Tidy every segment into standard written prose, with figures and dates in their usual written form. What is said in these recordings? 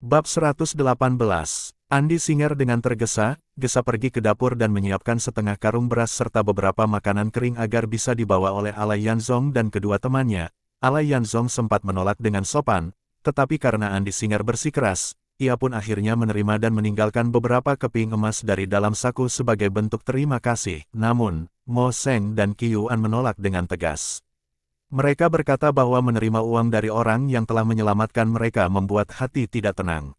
Bab 118. Andi Singer dengan tergesa-gesa pergi ke dapur dan menyiapkan setengah karung beras serta beberapa makanan kering agar bisa dibawa oleh Alai Yanzong dan kedua temannya. Alai Yanzong sempat menolak dengan sopan, tetapi karena Andi Singer bersikeras, ia pun akhirnya menerima dan meninggalkan beberapa keping emas dari dalam saku sebagai bentuk terima kasih. Namun, Mo Seng dan Qi Yuan menolak dengan tegas. Mereka berkata bahwa menerima uang dari orang yang telah menyelamatkan mereka membuat hati tidak tenang.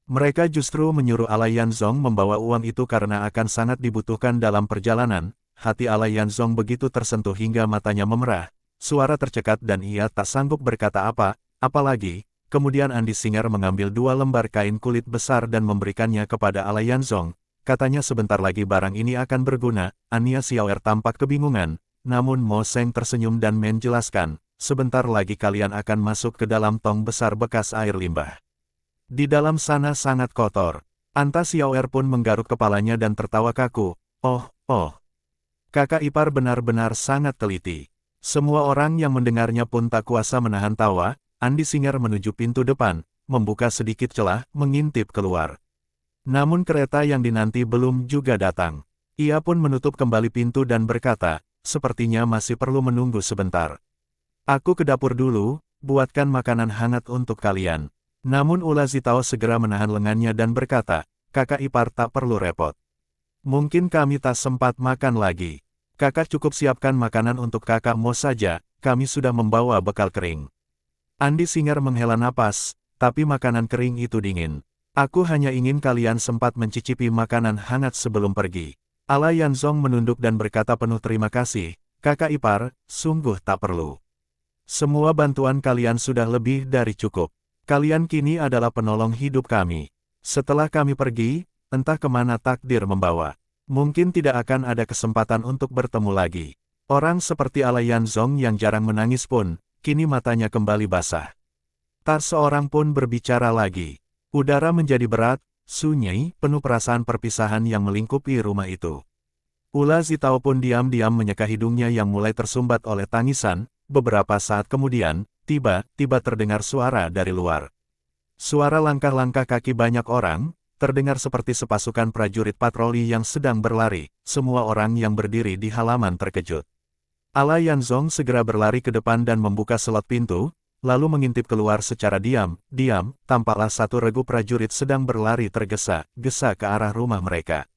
Mereka justru menyuruh Alai Yanzong membawa uang itu karena akan sangat dibutuhkan dalam perjalanan. Hati Alai Yanzong begitu tersentuh hingga matanya memerah, suara tercekat dan ia tak sanggup berkata apalagi. Kemudian Andi Singer mengambil 2 lembar kain kulit besar dan memberikannya kepada Alai Yanzong. Katanya sebentar lagi barang ini akan berguna. Ania Xiaoer tampak kebingungan. Namun Mo Seng tersenyum dan menjelaskan, sebentar lagi kalian akan masuk ke dalam tong besar bekas air limbah. Di dalam sana sangat kotor. Anta Xiaoer pun menggaruk kepalanya dan tertawa kaku. Oh. Kakak ipar benar-benar sangat teliti. Semua orang yang mendengarnya pun tak kuasa menahan tawa. Andi Singer menuju pintu depan, membuka sedikit celah, mengintip keluar. Namun kereta yang dinanti belum juga datang. Ia pun menutup kembali pintu dan berkata, sepertinya masih perlu menunggu sebentar. Aku ke dapur dulu, buatkan makanan hangat untuk kalian. Namun Ula Zitao segera menahan lengannya dan berkata, kakak ipar tak perlu repot. Mungkin kami tak sempat makan lagi. Kakak cukup siapkan makanan untuk kakak Mo saja, kami sudah membawa bekal kering. Andi Singer menghela napas, tapi makanan kering itu dingin. Aku hanya ingin kalian sempat mencicipi makanan hangat sebelum pergi. Alai Yanzong menunduk dan berkata penuh terima kasih, kakak ipar, sungguh tak perlu. Semua bantuan kalian sudah lebih dari cukup. Kalian kini adalah penolong hidup kami. Setelah kami pergi, entah kemana takdir membawa. Mungkin tidak akan ada kesempatan untuk bertemu lagi. Orang seperti Alai Yanzong yang jarang menangis pun, kini matanya kembali basah. Tak seorang pun berbicara lagi. Udara menjadi berat, sunyi, penuh perasaan perpisahan yang melingkupi rumah itu. Ula Zitao pun diam-diam menyeka hidungnya yang mulai tersumbat oleh tangisan. Beberapa saat kemudian, tiba-tiba terdengar suara dari luar. Suara langkah-langkah kaki banyak orang, terdengar seperti sepasukan prajurit patroli yang sedang berlari. Semua orang yang berdiri di halaman terkejut. Alai Yanzong segera berlari ke depan dan membuka selot pintu, lalu mengintip keluar secara diam, tampaklah satu regu prajurit sedang berlari tergesa-gesa ke arah rumah mereka.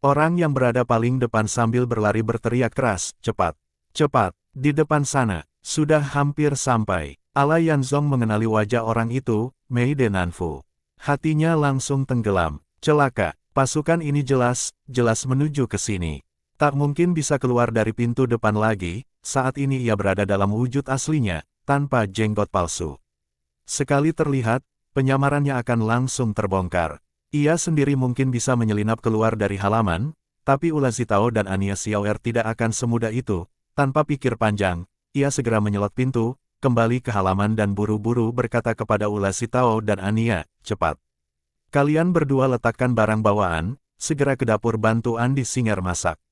Orang yang berada paling depan sambil berlari berteriak keras, cepat, di depan sana, sudah hampir sampai. Alai Yanzong mengenali wajah orang itu, Mei De Nanfu. Hatinya langsung tenggelam, celaka, pasukan ini jelas menuju ke sini. Tak mungkin bisa keluar dari pintu depan lagi, saat ini ia berada dalam wujud aslinya, tanpa jenggot palsu. Sekali terlihat, penyamarannya akan langsung terbongkar. Ia sendiri mungkin bisa menyelinap keluar dari halaman, tapi Ula Zitao dan Ania Xiaoer tidak akan semudah itu. Tanpa pikir panjang, ia segera menyelot pintu, kembali ke halaman dan buru-buru berkata kepada Ula Zitao dan Ania, cepat. Kalian berdua letakkan barang bawaan, segera ke dapur bantu Andi Singer masak.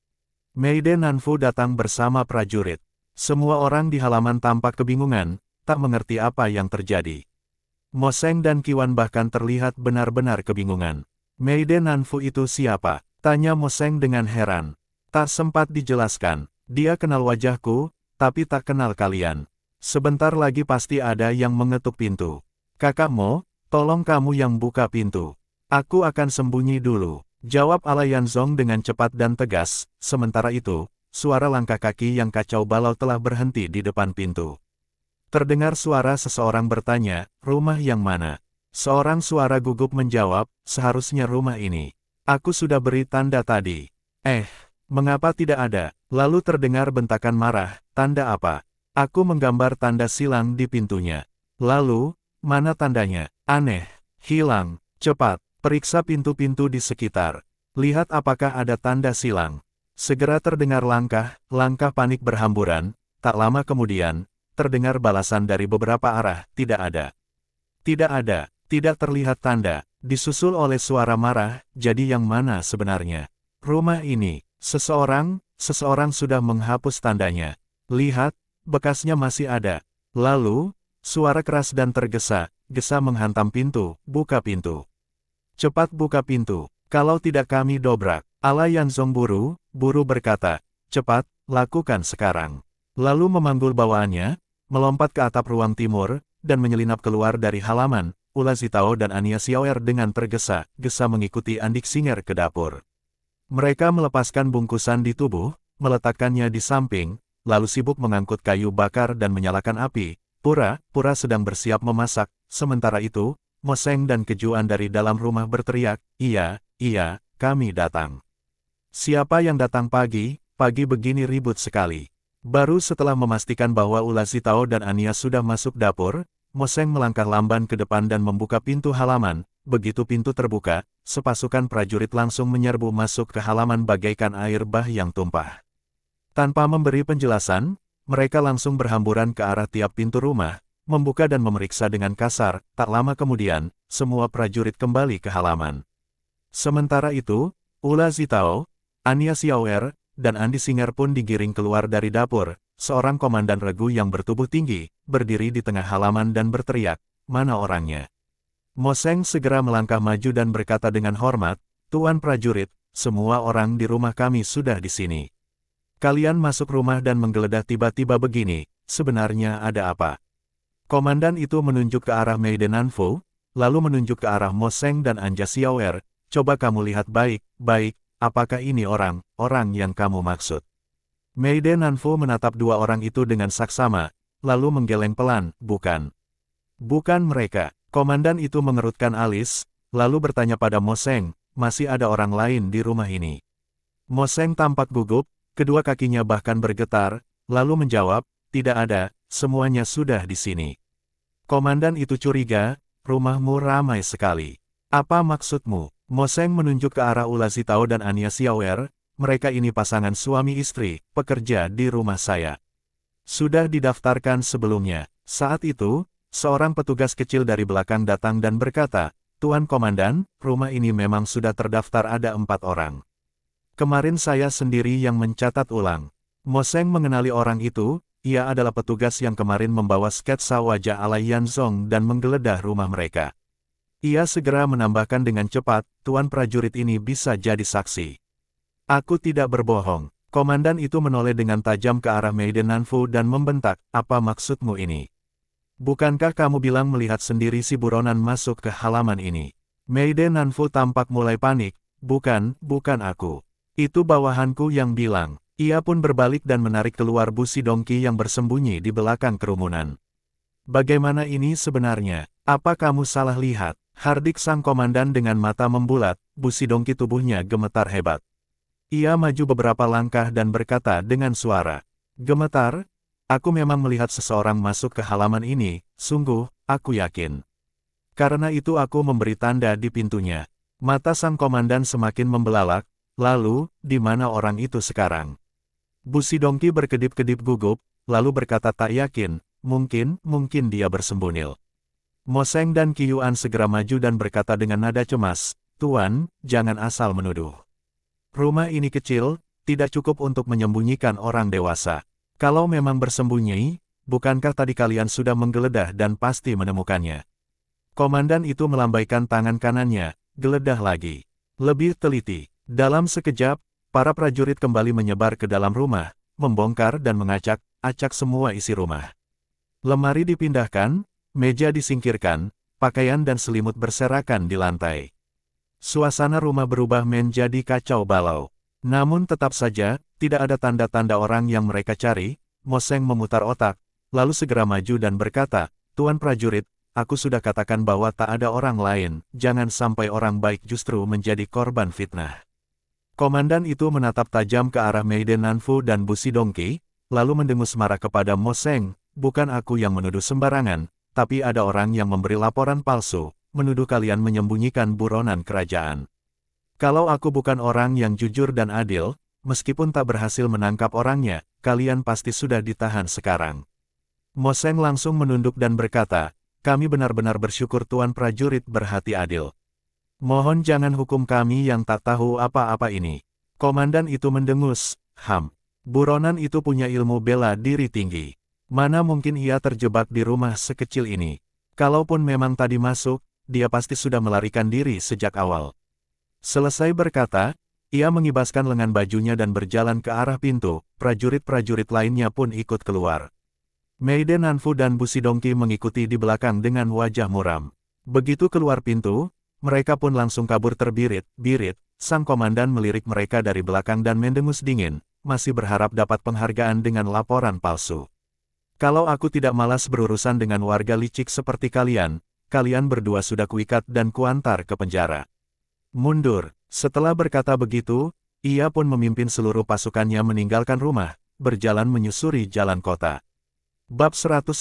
Mei De Nanfu datang bersama prajurit. Semua orang di halaman tampak kebingungan, tak mengerti apa yang terjadi. Mo Seng dan Qi Yuan bahkan terlihat benar-benar kebingungan. Mei De Nanfu itu siapa? Tanya Mo Seng dengan heran. Tak sempat dijelaskan, dia kenal wajahku, tapi tak kenal kalian. Sebentar lagi pasti ada yang mengetuk pintu. Kakak Mo, tolong kamu yang buka pintu. Aku akan sembunyi dulu. Jawab Alai Yanzong dengan cepat dan tegas. Sementara itu, suara langkah kaki yang kacau balau telah berhenti di depan pintu. Terdengar suara seseorang bertanya, rumah yang mana? Seorang suara gugup menjawab, seharusnya rumah ini. Aku sudah beri tanda tadi. Mengapa tidak ada? Lalu terdengar bentakan marah, tanda apa? Aku menggambar tanda silang di pintunya. Lalu, mana tandanya? Aneh, hilang, cepat, periksa pintu-pintu di sekitar. Lihat apakah ada tanda silang. Segera terdengar langkah panik berhamburan, tak lama kemudian, terdengar balasan dari beberapa arah, tidak ada, tidak terlihat tanda, disusul oleh suara marah, jadi yang mana sebenarnya? Rumah ini, seseorang sudah menghapus tandanya. Lihat, bekasnya masih ada. Lalu, suara keras dan tergesa, Gesa menghantam pintu, buka pintu. Cepat buka pintu, kalau tidak kami dobrak. Ala Yanzong buru berkata, cepat, lakukan sekarang. Lalu memanggul bawaannya, melompat ke atap ruang timur, dan menyelinap keluar dari halaman. Ula Zitao dan Ania Xiaoer dengan tergesa-gesa mengikuti Andik Singer ke dapur. Mereka melepaskan bungkusan di tubuh, meletakkannya di samping, lalu sibuk mengangkut kayu bakar dan menyalakan api. Pura-pura sedang bersiap memasak. Sementara itu, Mo Seng dan Kejuan dari dalam rumah berteriak, iya, kami datang. Siapa yang datang pagi begini ribut sekali. Baru setelah memastikan bahwa Ula Zitao dan Ania sudah masuk dapur, Mo Seng melangkah lamban ke depan dan membuka pintu halaman. Begitu pintu terbuka, sepasukan prajurit langsung menyerbu masuk ke halaman bagaikan air bah yang tumpah. Tanpa memberi penjelasan, mereka langsung berhamburan ke arah tiap pintu rumah, membuka dan memeriksa dengan kasar. Tak lama kemudian, semua prajurit kembali ke halaman. Sementara itu, Ula Zitao, Ania Xiaoer, dan Andi Singer pun digiring keluar dari dapur. Seorang komandan regu yang bertubuh tinggi, berdiri di tengah halaman dan berteriak, mana orangnya? Mo Seng segera melangkah maju dan berkata dengan hormat, Tuan prajurit, semua orang di rumah kami sudah di sini. Kalian masuk rumah dan menggeledah tiba-tiba begini, sebenarnya ada apa? Komandan itu menunjuk ke arah Mei Denanfu, lalu menunjuk ke arah Mo Seng dan Anja Xiaoer, coba kamu lihat baik-baik, apakah ini orang yang kamu maksud? Mei Denanfu menatap dua orang itu dengan saksama, lalu menggeleng pelan, bukan mereka. Komandan itu mengerutkan alis, lalu bertanya pada Mo Seng, masih ada orang lain di rumah ini? Mo Seng tampak gugup, kedua kakinya bahkan bergetar, lalu menjawab, tidak ada, semuanya sudah di sini. Komandan itu curiga, rumahmu ramai sekali. Apa maksudmu? Mo Seng menunjuk ke arah Ula Zitao dan Ania Xiaoer, mereka ini pasangan suami istri, pekerja di rumah saya. Sudah didaftarkan sebelumnya. Saat itu, seorang petugas kecil dari belakang datang dan berkata, Tuan Komandan, rumah ini memang sudah terdaftar ada 4 orang. Kemarin saya sendiri yang mencatat ulang. Mo Seng mengenali orang itu, ia adalah petugas yang kemarin membawa sketsa wajah ala Yanzong dan menggeledah rumah mereka. Ia segera menambahkan dengan cepat, Tuan prajurit ini bisa jadi saksi. Aku tidak berbohong. Komandan itu menoleh dengan tajam ke arah Mei Denanfu dan membentak, apa maksudmu ini? Bukankah kamu bilang melihat sendiri si buronan masuk ke halaman ini? Mei Denanfu tampak mulai panik, bukan aku. Itu bawahanku yang bilang. Ia pun berbalik dan menarik keluar busi dongki yang bersembunyi di belakang kerumunan. Bagaimana ini sebenarnya? Apa kamu salah lihat? Hardik sang komandan dengan mata membulat, busi dongki tubuhnya gemetar hebat. Ia maju beberapa langkah dan berkata dengan suara gemetar, aku memang melihat seseorang masuk ke halaman ini, sungguh, aku yakin. Karena itu aku memberi tanda di pintunya. Mata sang komandan semakin membelalak, lalu, di mana orang itu sekarang? Busi dongki berkedip-kedip gugup, lalu berkata tak yakin, mungkin dia bersembunyi. Mo Seng dan Qiyuan segera maju dan berkata dengan nada cemas, Tuan, jangan asal menuduh. Rumah ini kecil, tidak cukup untuk menyembunyikan orang dewasa. Kalau memang bersembunyi, bukankah tadi kalian sudah menggeledah dan pasti menemukannya? Komandan itu melambaikan tangan kanannya, geledah lagi. Lebih teliti. Dalam sekejap, para prajurit kembali menyebar ke dalam rumah, membongkar dan mengacak-acak semua isi rumah. Lemari dipindahkan, meja disingkirkan, pakaian dan selimut berserakan di lantai. Suasana rumah berubah menjadi kacau balau. Namun tetap saja, tidak ada tanda-tanda orang yang mereka cari. Mo Seng memutar otak, lalu segera maju dan berkata, Tuan prajurit, aku sudah katakan bahwa tak ada orang lain, jangan sampai orang baik justru menjadi korban fitnah. Komandan itu menatap tajam ke arah Mei Denanfu dan busi dongki, lalu mendengus marah kepada Mo Seng, bukan aku yang menuduh sembarangan, tapi ada orang yang memberi laporan palsu, menuduh kalian menyembunyikan buronan kerajaan. Kalau aku bukan orang yang jujur dan adil, meskipun tak berhasil menangkap orangnya, kalian pasti sudah ditahan sekarang. Mo Seng langsung menunduk dan berkata, kami benar-benar bersyukur Tuan prajurit berhati adil. Mohon jangan hukum kami yang tak tahu apa-apa ini. Komandan itu mendengus, buronan itu punya ilmu bela diri tinggi. Mana mungkin ia terjebak di rumah sekecil ini. Kalaupun memang tadi masuk, dia pasti sudah melarikan diri sejak awal. Selesai berkata, ia mengibaskan lengan bajunya dan berjalan ke arah pintu, prajurit-prajurit lainnya pun ikut keluar. Maiden Nanfu dan Bu Sidongki mengikuti di belakang dengan wajah muram. Begitu keluar pintu, mereka pun langsung kabur terbirit-birit. Sang komandan melirik mereka dari belakang dan mendengus dingin, masih berharap dapat penghargaan dengan laporan palsu. Kalau aku tidak malas berurusan dengan warga licik seperti kalian, kalian berdua sudah kuikat dan kuantar ke penjara. Mundur. Setelah berkata begitu, ia pun memimpin seluruh pasukannya meninggalkan rumah, berjalan menyusuri jalan kota. Bab 119.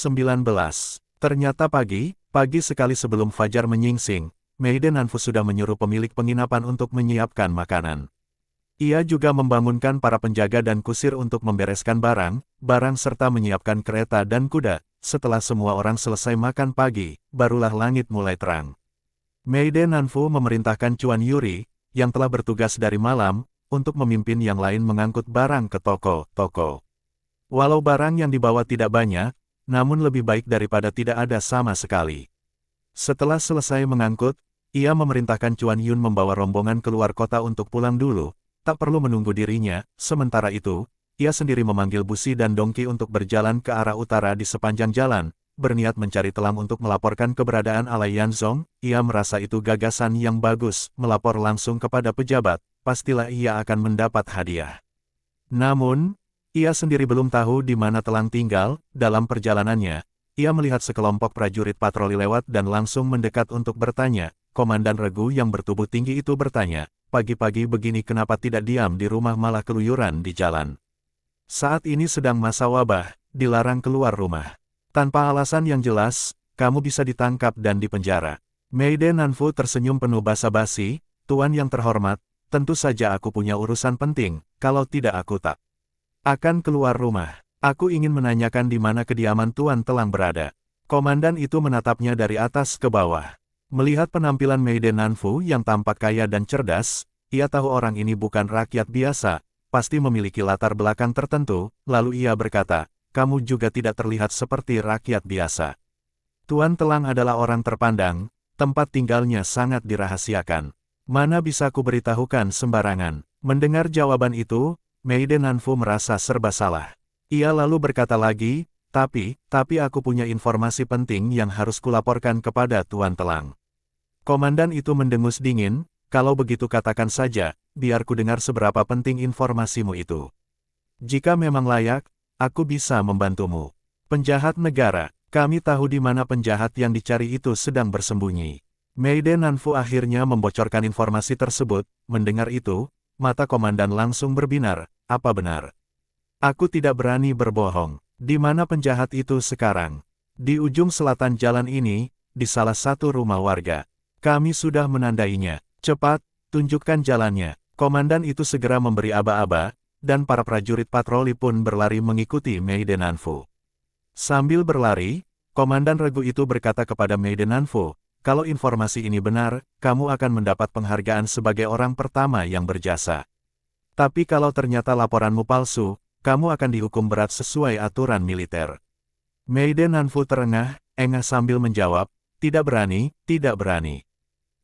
Ternyata pagi sekali sebelum fajar menyingsing, Maiden Nanfu sudah menyuruh pemilik penginapan untuk menyiapkan makanan. Ia juga membangunkan para penjaga dan kusir untuk membereskan barang serta menyiapkan kereta dan kuda. Setelah semua orang selesai makan pagi, barulah langit mulai terang. Maiden Nanfu memerintahkan Chuan Yuri, yang telah bertugas dari malam, untuk memimpin yang lain mengangkut barang ke toko. Walau barang yang dibawa tidak banyak, namun lebih baik daripada tidak ada sama sekali. Setelah selesai mengangkut, ia memerintahkan Chuan Yun membawa rombongan keluar kota untuk pulang dulu, tak perlu menunggu dirinya. Sementara itu, ia sendiri memanggil Busi dan Dongki untuk berjalan ke arah utara di sepanjang jalan, berniat mencari telang untuk melaporkan keberadaan Alai Yanzong. Ia merasa itu gagasan yang bagus, melapor langsung kepada pejabat, pastilah ia akan mendapat hadiah. Namun, ia sendiri belum tahu di mana telang tinggal. Dalam perjalanannya, ia melihat sekelompok prajurit patroli lewat dan langsung mendekat untuk bertanya. Komandan regu yang bertubuh tinggi itu bertanya, pagi-pagi begini kenapa tidak diam di rumah malah keluyuran di jalan? Saat ini sedang masa wabah, dilarang keluar rumah. Tanpa alasan yang jelas, kamu bisa ditangkap dan dipenjara. Maiden Nanfu tersenyum penuh basa-basi, Tuan yang terhormat, tentu saja aku punya urusan penting, kalau tidak aku tak akan keluar rumah. Aku ingin menanyakan di mana kediaman Tuan Telang berada. Komandan itu menatapnya dari atas ke bawah. Melihat penampilan Maiden Nanfu yang tampak kaya dan cerdas, ia tahu orang ini bukan rakyat biasa, pasti memiliki latar belakang tertentu. Lalu ia berkata, kamu juga tidak terlihat seperti rakyat biasa. Tuan Telang adalah orang terpandang, tempat tinggalnya sangat dirahasiakan. Mana bisa ku beritahukan sembarangan. Mendengar jawaban itu, Maiden Nanfu merasa serba salah. Ia lalu berkata lagi, tapi aku punya informasi penting yang harus kulaporkan kepada Tuan Telang. Komandan itu mendengus dingin, kalau begitu katakan saja, biar ku dengar seberapa penting informasimu itu. Jika memang layak, aku bisa membantumu. Penjahat negara, kami tahu di mana penjahat yang dicari itu sedang bersembunyi. Maiden Nanfu akhirnya membocorkan informasi tersebut. Mendengar itu, mata komandan langsung berbinar, apa benar? Aku tidak berani berbohong. Di mana penjahat itu sekarang? Di ujung selatan jalan ini, di salah satu rumah warga. Kami sudah menandainya. Cepat, tunjukkan jalannya. Komandan itu segera memberi aba-aba, dan para prajurit patroli pun berlari mengikuti Maiden Nanfu. Sambil berlari, komandan regu itu berkata kepada Maiden Nanfu, kalau informasi ini benar, kamu akan mendapat penghargaan sebagai orang pertama yang berjasa. Tapi kalau ternyata laporanmu palsu, kamu akan dihukum berat sesuai aturan militer. Maiden Nanfu terengah-engah sambil menjawab, tidak berani, tidak berani.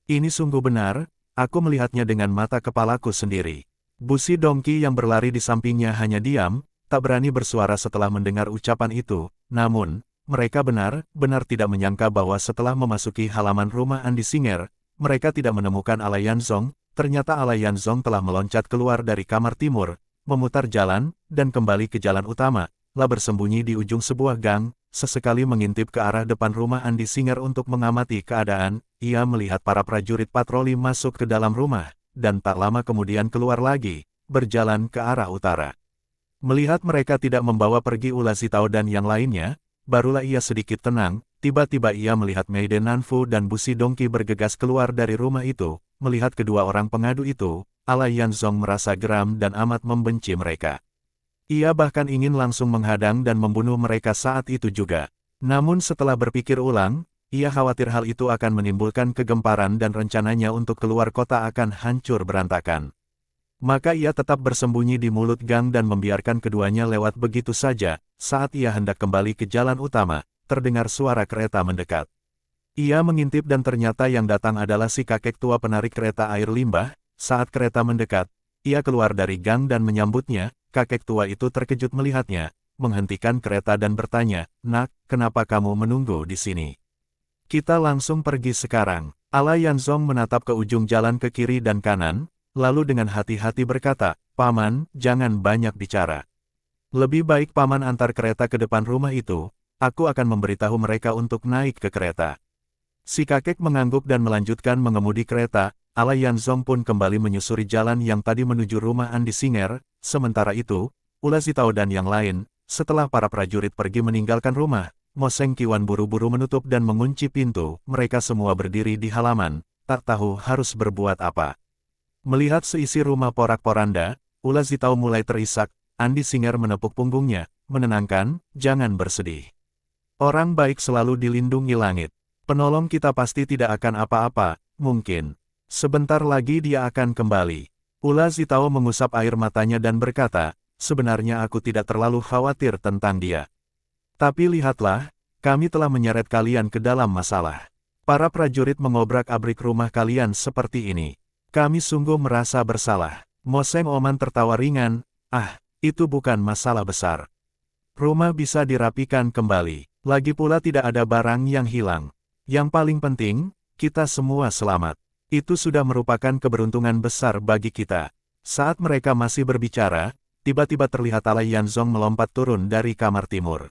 Ini sungguh benar, aku melihatnya dengan mata kepalaku sendiri. Busi Dongki yang berlari di sampingnya hanya diam, tak berani bersuara setelah mendengar ucapan itu. Namun, mereka benar-benar tidak menyangka bahwa setelah memasuki halaman rumah Andi Singer, mereka tidak menemukan Alai Yanzong. Ternyata Alai Yanzong telah meloncat keluar dari kamar timur, memutar jalan, dan kembali ke jalan utama, lah bersembunyi di ujung sebuah gang. Sesekali mengintip ke arah depan rumah Andi Singer untuk mengamati keadaan. Ia melihat para prajurit patroli masuk ke dalam rumah, dan tak lama kemudian keluar lagi, berjalan ke arah utara. Melihat mereka tidak membawa pergi Ula Zitao dan yang lainnya, barulah ia sedikit tenang. Tiba-tiba ia melihat Maiden Nanfu dan Busi Dongki bergegas keluar dari rumah itu. Melihat kedua orang pengadu itu, Alai Yanzong merasa geram dan amat membenci mereka. Ia bahkan ingin langsung menghadang dan membunuh mereka saat itu juga. Namun setelah berpikir ulang, ia khawatir hal itu akan menimbulkan kegemparan dan rencananya untuk keluar kota akan hancur berantakan. Maka ia tetap bersembunyi di mulut gang dan membiarkan keduanya lewat begitu saja. Saat ia hendak kembali ke jalan utama, terdengar suara kereta mendekat. Ia mengintip dan ternyata yang datang adalah si kakek tua penarik kereta air limbah. Saat kereta mendekat, ia keluar dari gang dan menyambutnya. Kakek tua itu terkejut melihatnya, menghentikan kereta dan bertanya, "Nak, kenapa kamu menunggu di sini? Kita langsung pergi sekarang." Ala Yanzong menatap ke ujung jalan ke kiri dan kanan, lalu dengan hati-hati berkata, "Paman, jangan banyak bicara. Lebih baik Paman antar kereta ke depan rumah itu, aku akan memberitahu mereka untuk naik ke kereta." Si kakek mengangguk dan melanjutkan mengemudi kereta. Ala Yanzong pun kembali menyusuri jalan yang tadi menuju rumah Andi Singer. Sementara itu, Ula Zitao dan yang lain, setelah para prajurit pergi meninggalkan rumah, Mo Seng Qiwan buru-buru menutup dan mengunci pintu. Mereka semua berdiri di halaman, tak tahu harus berbuat apa. Melihat seisi rumah porak-poranda, Ula Zitao mulai terisak. Andi Singer menepuk punggungnya, menenangkan, "Jangan bersedih. Orang baik selalu dilindungi langit. Penolong kita pasti tidak akan apa-apa, mungkin. Sebentar lagi dia akan kembali." Ula Zitao mengusap air matanya dan berkata, "Sebenarnya aku tidak terlalu khawatir tentang dia. Tapi lihatlah, kami telah menyeret kalian ke dalam masalah. Para prajurit mengobrak-abrik rumah kalian seperti ini. Kami sungguh merasa bersalah." Mo Seng Oman tertawa ringan, "Ah, itu bukan masalah besar. Rumah bisa dirapikan kembali. Lagi pula tidak ada barang yang hilang. Yang paling penting, kita semua selamat. Itu sudah merupakan keberuntungan besar bagi kita." Saat mereka masih berbicara, tiba-tiba terlihat Ala Yanzong melompat turun dari kamar timur.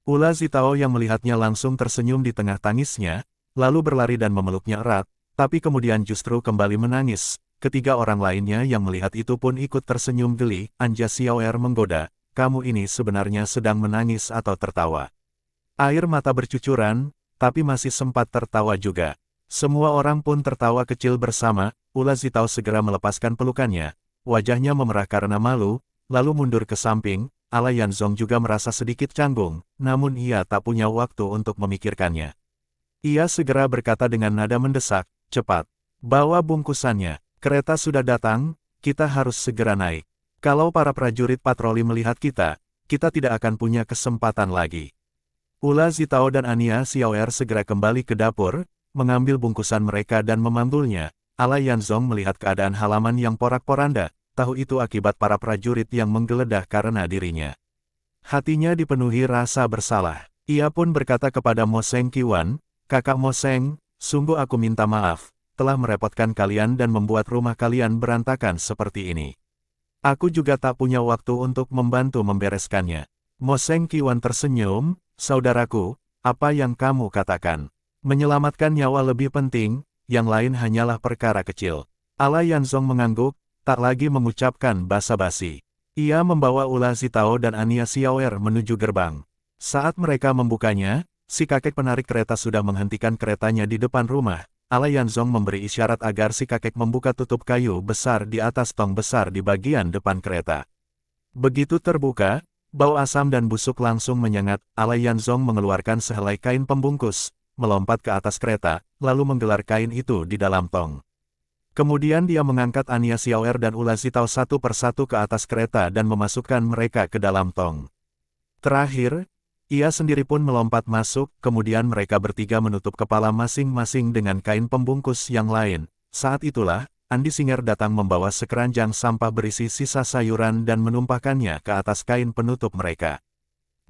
Ula Zitao yang melihatnya langsung tersenyum di tengah tangisnya, lalu berlari dan memeluknya erat, tapi kemudian justru kembali menangis. Ketiga orang lainnya yang melihat itu pun ikut tersenyum geli. Anja Xiaoer menggoda, "Kamu ini sebenarnya sedang menangis atau tertawa?" Air mata bercucuran, tapi masih sempat tertawa juga. Semua orang pun tertawa kecil bersama. Ula Zitao segera melepaskan pelukannya. Wajahnya memerah karena malu, lalu mundur ke samping. Ala Yanzong juga merasa sedikit canggung, namun ia tak punya waktu untuk memikirkannya. Ia segera berkata dengan nada mendesak, "Cepat, bawa bungkusannya. Kereta sudah datang, kita harus segera naik. Kalau para prajurit patroli melihat kita, kita tidak akan punya kesempatan lagi." Ula Zitao dan Ania Xiaoer segera kembali ke dapur, mengambil bungkusan mereka dan memanggulnya. Ala Yanzong melihat keadaan halaman yang porak-poranda, tahu itu akibat para prajurit yang menggeledah karena dirinya. Hatinya dipenuhi rasa bersalah. Ia pun berkata kepada Mo Seng Qiwan, "Kakak Mo Seng, sungguh aku minta maaf, telah merepotkan kalian dan membuat rumah kalian berantakan seperti ini. Aku juga tak punya waktu untuk membantu membereskannya." Mo Seng Qiwan tersenyum, "Saudaraku, apa yang kamu katakan? Menyelamatkan nyawa lebih penting, yang lain hanyalah perkara kecil." Ala Yanzong mengangguk, tak lagi mengucapkan basa-basi. Ia membawa Ula Zitao dan Ania Xiaoer menuju gerbang. Saat mereka membukanya, si kakek penarik kereta sudah menghentikan keretanya di depan rumah. Ala Yanzong memberi isyarat agar si kakek membuka tutup kayu besar di atas tong besar di bagian depan kereta. Begitu terbuka, bau asam dan busuk langsung menyengat. Ala Yanzong mengeluarkan sehelai kain pembungkus, melompat ke atas kereta, lalu menggelar kain itu di dalam tong. Kemudian dia mengangkat Ania Xiaoer dan Ula Zitao satu persatu ke atas kereta dan memasukkan mereka ke dalam tong. Terakhir, ia sendiri pun melompat masuk, kemudian mereka bertiga menutup kepala masing-masing dengan kain pembungkus yang lain. Saat itulah, Andi Singer datang membawa sekeranjang sampah berisi sisa sayuran dan menumpahkannya ke atas kain penutup mereka.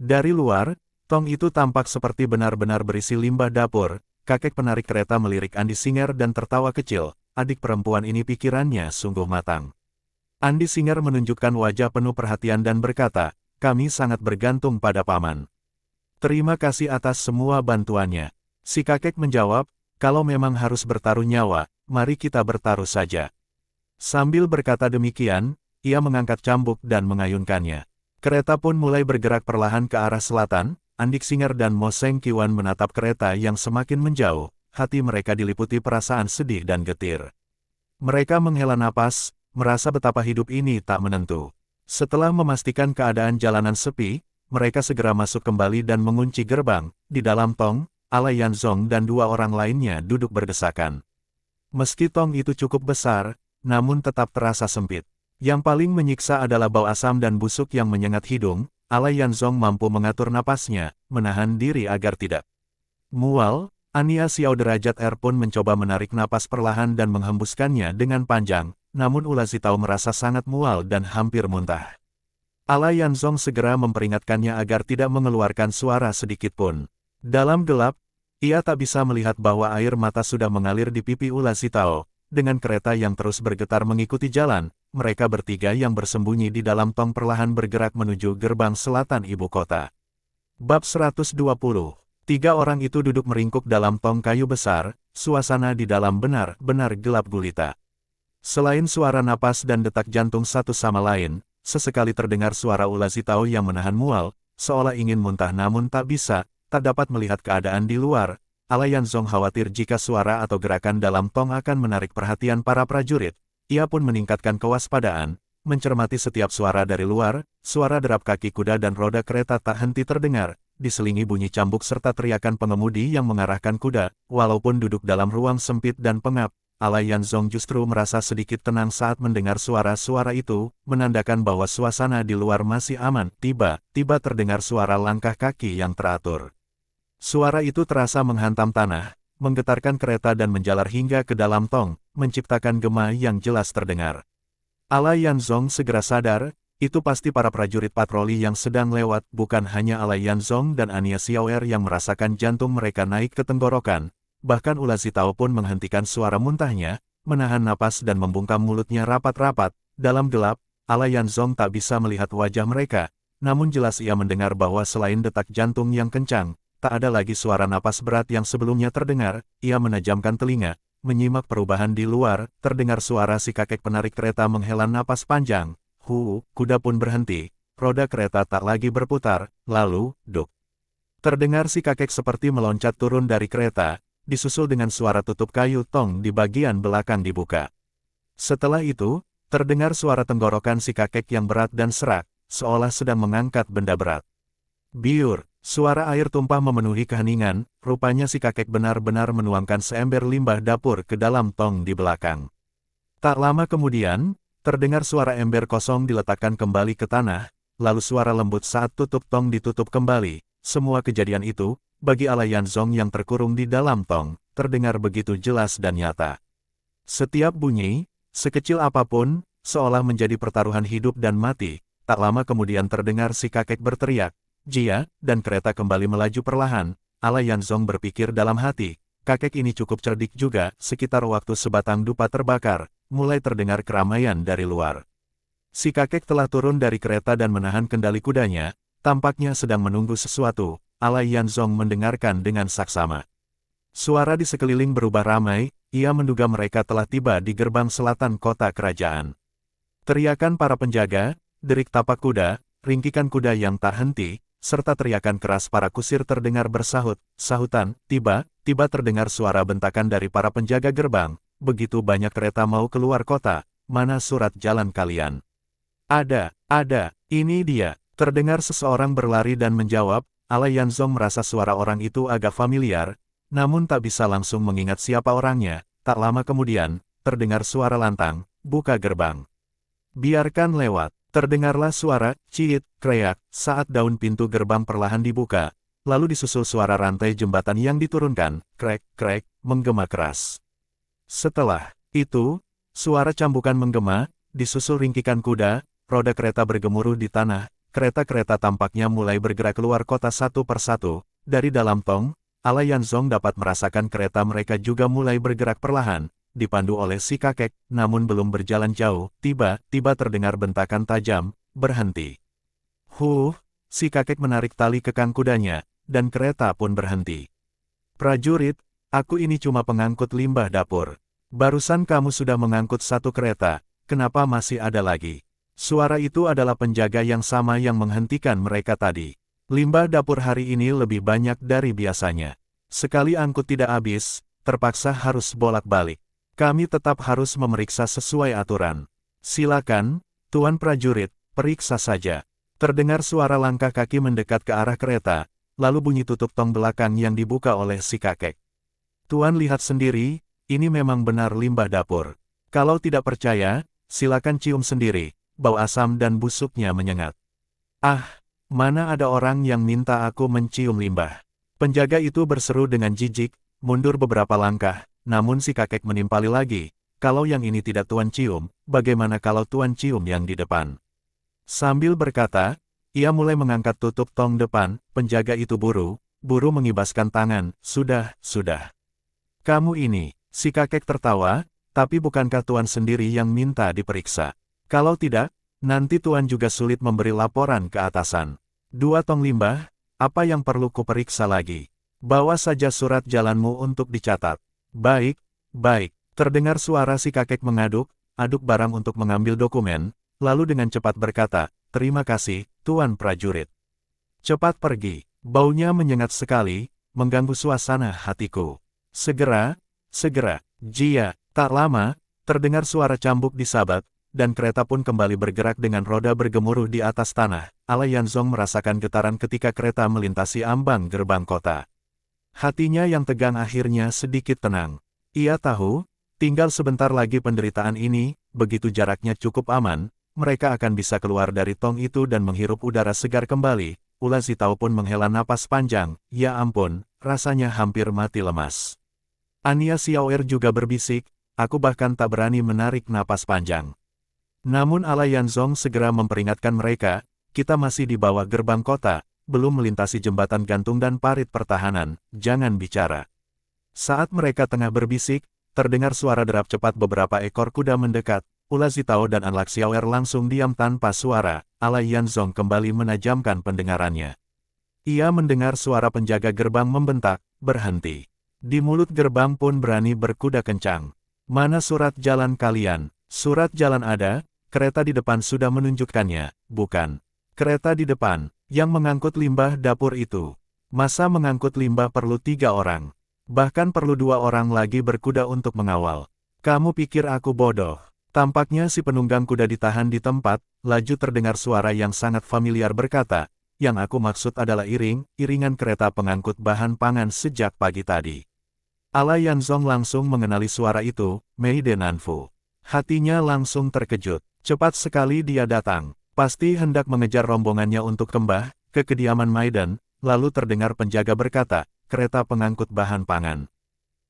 Dari luar, tong itu tampak seperti benar-benar berisi limbah dapur. Kakek penarik kereta melirik Andi Singer dan tertawa kecil. Adik perempuan ini pikirannya sungguh matang. Andi Singer menunjukkan wajah penuh perhatian dan berkata, "Kami sangat bergantung pada Paman. Terima kasih atas semua bantuannya." Si kakek menjawab, "Kalau memang harus bertaruh nyawa, mari kita bertaruh saja." Sambil berkata demikian, ia mengangkat cambuk dan mengayunkannya. Kereta pun mulai bergerak perlahan ke arah selatan. Andi Singer dan Mo Seng Qiwan menatap kereta yang semakin menjauh. Hati mereka diliputi perasaan sedih dan getir. Mereka menghela napas, merasa betapa hidup ini tak menentu. Setelah memastikan keadaan jalanan sepi, mereka segera masuk kembali dan mengunci gerbang. Di dalam tong, Ala Yanzong dan dua orang lainnya duduk berdesakan. Meski tong itu cukup besar, namun tetap terasa sempit. Yang paling menyiksa adalah bau asam dan busuk yang menyengat hidung. Ala Yanzong mampu mengatur napasnya, menahan diri agar tidak mual. Ania Xiao derajat R pun mencoba menarik napas perlahan dan menghembuskannya dengan panjang, namun Ula Zitao merasa sangat mual dan hampir muntah. Ala Yanzong segera memperingatkannya agar tidak mengeluarkan suara sedikit pun. Dalam gelap, ia tak bisa melihat bahwa air mata sudah mengalir di pipi Ula Zitao. Dengan kereta yang terus bergetar mengikuti jalan, mereka bertiga yang bersembunyi di dalam tong perlahan bergerak menuju gerbang selatan ibu kota. Bab 120. Tiga orang itu duduk meringkuk dalam tong kayu besar, suasana di dalam benar-benar gelap gulita. Selain suara napas dan detak jantung satu sama lain, sesekali terdengar suara Ula Zitao yang menahan mual, seolah ingin muntah namun tak bisa, tak dapat melihat keadaan di luar. Ala Yanzong khawatir jika suara atau gerakan dalam tong akan menarik perhatian para prajurit. Ia pun meningkatkan kewaspadaan, mencermati setiap suara dari luar, suara derap kaki kuda dan roda kereta tak henti terdengar, diselingi bunyi cambuk serta teriakan pengemudi yang mengarahkan kuda. Walaupun duduk dalam ruang sempit dan pengap, Ala Yanzong justru merasa sedikit tenang saat mendengar suara-suara itu, menandakan bahwa suasana di luar masih aman. Tiba-tiba terdengar suara langkah kaki yang teratur. Suara itu terasa menghantam tanah, menggetarkan kereta dan menjalar hingga ke dalam tong, menciptakan gema yang jelas terdengar. Ala Yanzong segera sadar, itu pasti para prajurit patroli yang sedang lewat. Bukan hanya Ala Yanzong dan Ania Xiaoer yang merasakan jantung mereka naik ke tenggorokan, bahkan Ula Zitao pun menghentikan suara muntahnya, menahan napas dan membungkam mulutnya rapat-rapat. Dalam gelap, Ala Yanzong tak bisa melihat wajah mereka, namun jelas ia mendengar bahwa selain detak jantung yang kencang, tak ada lagi suara napas berat yang sebelumnya terdengar. Ia menajamkan telinga, menyimak perubahan di luar. Terdengar suara si kakek penarik kereta menghela napas panjang. Kuda pun berhenti, roda kereta tak lagi berputar, lalu, duk. Terdengar si kakek seperti meloncat turun dari kereta, disusul dengan suara tutup kayu tong di bagian belakang dibuka. Setelah itu, terdengar suara tenggorokan si kakek yang berat dan serak, seolah sedang mengangkat benda berat. Biur, suara air tumpah memenuhi keheningan. Rupanya si kakek benar-benar menuangkan seember limbah dapur ke dalam tong di belakang. Tak lama kemudian, terdengar suara ember kosong diletakkan kembali ke tanah, lalu suara lembut saat tutup tong ditutup kembali. Semua kejadian itu, bagi Ala Yanzong yang terkurung di dalam tong, terdengar begitu jelas dan nyata. Setiap bunyi, sekecil apapun, seolah menjadi pertaruhan hidup dan mati. Tak lama kemudian terdengar si kakek berteriak, "Jia!" dan kereta kembali melaju perlahan. Ala Yanzong berpikir dalam hati, kakek ini cukup cerdik juga. Sekitar waktu sebatang dupa terbakar, mulai terdengar keramaian dari luar. Si kakek telah turun dari kereta dan menahan kendali kudanya, tampaknya sedang menunggu sesuatu. Ala Yanzong mendengarkan dengan saksama. Suara di sekeliling berubah ramai, ia menduga mereka telah tiba di gerbang selatan kota kerajaan. Teriakan para penjaga, derik tapak kuda, ringkikan kuda yang tak henti, serta teriakan keras para kusir terdengar bersahut-sahutan. Tiba-tiba terdengar suara bentakan dari para penjaga gerbang, "Begitu banyak kereta mau keluar kota, mana surat jalan kalian?" Ada, ini dia." Terdengar seseorang berlari dan menjawab. Ala Yanzong merasa suara orang itu agak familiar, namun tak bisa langsung mengingat siapa orangnya. Tak lama kemudian, terdengar suara lantang, "Buka gerbang." "Biarkan lewat." Terdengarlah suara ciit, kreak, saat daun pintu gerbang perlahan dibuka, lalu disusul suara rantai jembatan yang diturunkan, krek, menggema keras. Setelah itu, suara cambukan menggema, disusul ringkikan kuda, roda kereta bergemuruh di tanah. Kereta-kereta tampaknya mulai bergerak keluar kota satu persatu. Dari dalam tong, Ala Yanzong dapat merasakan kereta mereka juga mulai bergerak perlahan, dipandu oleh si kakek, namun belum berjalan jauh. Tiba-tiba terdengar bentakan tajam, "Berhenti." Si kakek menarik tali kekang kudanya, dan kereta pun berhenti. "Prajurit, aku ini cuma pengangkut limbah dapur. Barusan kamu sudah mengangkut satu kereta, kenapa masih ada lagi?" Suara itu adalah penjaga yang sama yang menghentikan mereka tadi. "Limbah dapur hari ini lebih banyak dari biasanya. Sekali angkut tidak habis, terpaksa harus bolak-balik. Kami tetap harus memeriksa sesuai aturan. Silakan, Tuan Prajurit, periksa saja." Terdengar suara langkah kaki mendekat ke arah kereta, lalu bunyi tutup tong belakang yang dibuka oleh si kakek. "Tuan lihat sendiri, ini memang benar limbah dapur. Kalau tidak percaya, silakan cium sendiri." Bau asam dan busuknya menyengat. Mana ada orang yang minta aku mencium limbah?" Penjaga itu berseru dengan jijik, mundur beberapa langkah, namun si kakek menimpali lagi. Kalau yang ini tidak Tuan cium, bagaimana kalau Tuan cium yang di depan? Sambil berkata, ia mulai mengangkat tutup tong depan, penjaga itu buru mengibaskan tangan, sudah. Kamu ini, si kakek tertawa, tapi bukankah Tuan sendiri yang minta diperiksa? Kalau tidak, nanti Tuan juga sulit memberi laporan ke atasan. 2 tong limbah, apa yang perlu kuperiksa lagi? Bawa saja surat jalanmu untuk dicatat. Baik. Terdengar suara si kakek aduk barang untuk mengambil dokumen, lalu dengan cepat berkata, terima kasih, Tuan prajurit. Cepat pergi, baunya menyengat sekali, mengganggu suasana hatiku. Segera, Jia, tak lama, terdengar suara cambuk disabat, dan kereta pun kembali bergerak dengan roda bergemuruh di atas tanah. Ala Yanzong merasakan getaran ketika kereta melintasi ambang gerbang kota. Hatinya yang tegang akhirnya sedikit tenang. Ia tahu, tinggal sebentar lagi penderitaan ini, begitu jaraknya cukup aman, mereka akan bisa keluar dari tong itu dan menghirup udara segar kembali. Ula Zitao pun menghela napas panjang, ya ampun, rasanya hampir mati lemas. Ania Xiaoer juga berbisik, aku bahkan tak berani menarik napas panjang. Namun Ala Yanzong segera memperingatkan mereka, kita masih di bawah gerbang kota, belum melintasi jembatan gantung dan parit pertahanan, jangan bicara. Saat mereka tengah berbisik, terdengar suara derap cepat beberapa ekor kuda mendekat. Ula Zitao dan An Xiaoer langsung diam tanpa suara. Ala Yanzong kembali menajamkan pendengarannya. Ia mendengar suara penjaga gerbang membentak, berhenti. Di mulut gerbang pun berani berkuda kencang. Mana surat jalan kalian? Surat jalan ada, kereta di depan sudah menunjukkannya, bukan? Kereta di depan, yang mengangkut limbah dapur itu. Masa mengangkut limbah perlu 3 orang? Bahkan perlu 2 orang lagi berkuda untuk mengawal. Kamu pikir aku bodoh? Tampaknya si penunggang kuda ditahan di tempat, laju terdengar suara yang sangat familiar berkata, yang aku maksud adalah iringan kereta pengangkut bahan pangan sejak pagi tadi. Ala Yanzong langsung mengenali suara itu, Mei Denanfu. Hatinya langsung terkejut. Cepat sekali dia datang. Pasti hendak mengejar rombongannya untuk kembah ke kediaman Maiden, lalu terdengar penjaga berkata, kereta pengangkut bahan pangan.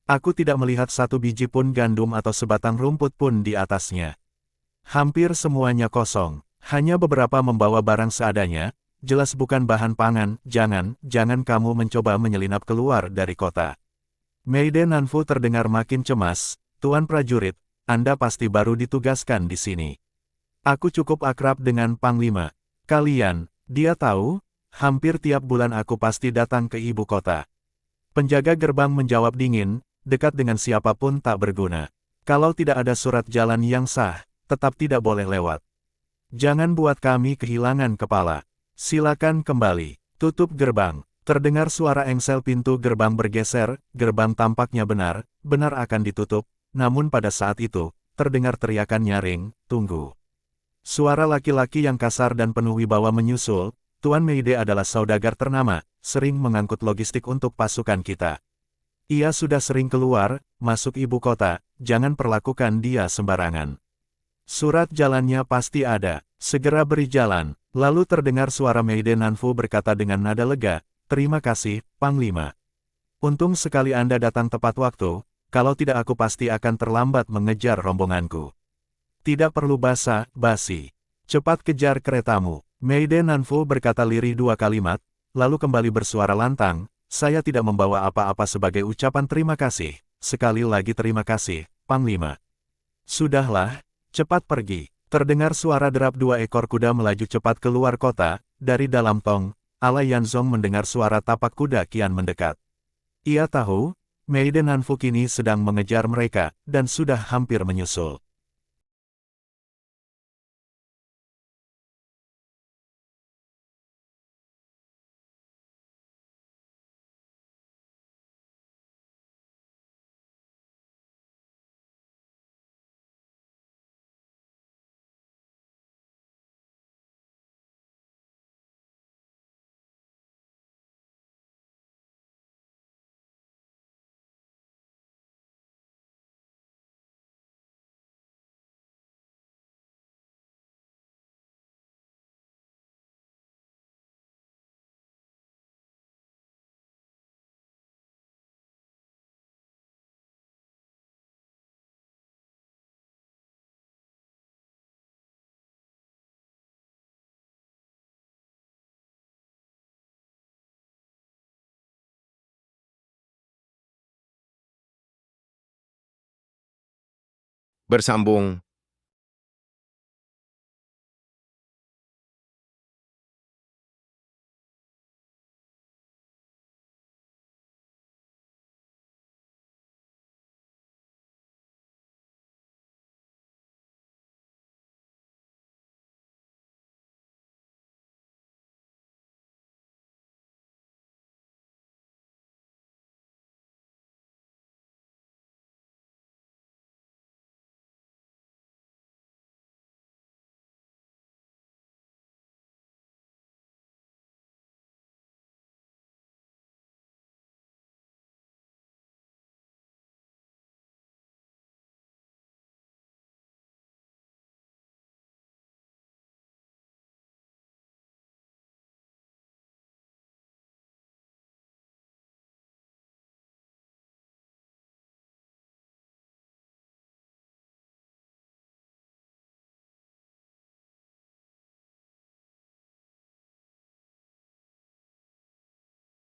Aku tidak melihat satu biji pun gandum atau sebatang rumput pun di atasnya. Hampir semuanya kosong, hanya beberapa membawa barang seadanya, jelas bukan bahan pangan, jangan kamu mencoba menyelinap keluar dari kota. Meiden Nanfu terdengar makin cemas, Tuan prajurit, Anda pasti baru ditugaskan di sini. Aku cukup akrab dengan Panglima. Kalian, dia tahu, hampir tiap bulan aku pasti datang ke ibu kota. Penjaga gerbang menjawab dingin, dekat dengan siapapun tak berguna. Kalau tidak ada surat jalan yang sah, tetap tidak boleh lewat. Jangan buat kami kehilangan kepala. Silakan kembali. Tutup gerbang. Terdengar suara engsel pintu gerbang bergeser, gerbang tampaknya benar akan ditutup, namun pada saat itu, terdengar teriakan nyaring, tunggu. Suara laki-laki yang kasar dan penuh wibawa menyusul, Tuan Meide adalah saudagar ternama, sering mengangkut logistik untuk pasukan kita. Ia sudah sering keluar, masuk ibu kota, jangan perlakukan dia sembarangan. Surat jalannya pasti ada, segera beri jalan. Lalu terdengar suara Meide Nanfu berkata dengan nada lega, terima kasih, Panglima. Untung sekali Anda datang tepat waktu, kalau tidak aku pasti akan terlambat mengejar rombonganku. Tidak perlu basa-basi. Cepat kejar keretamu. Meide Nanfu berkata lirih 2 kalimat, lalu kembali bersuara lantang, saya tidak membawa apa-apa sebagai ucapan terima kasih, sekali lagi terima kasih, Panglima. Sudahlah, cepat pergi. Terdengar suara derap 2 ekor kuda melaju cepat keluar kota, dari dalam tong, Ala Yanzong mendengar suara tapak kuda kian mendekat. Ia tahu, Meide Nanfu kini sedang mengejar mereka, dan sudah hampir menyusul. Bersambung,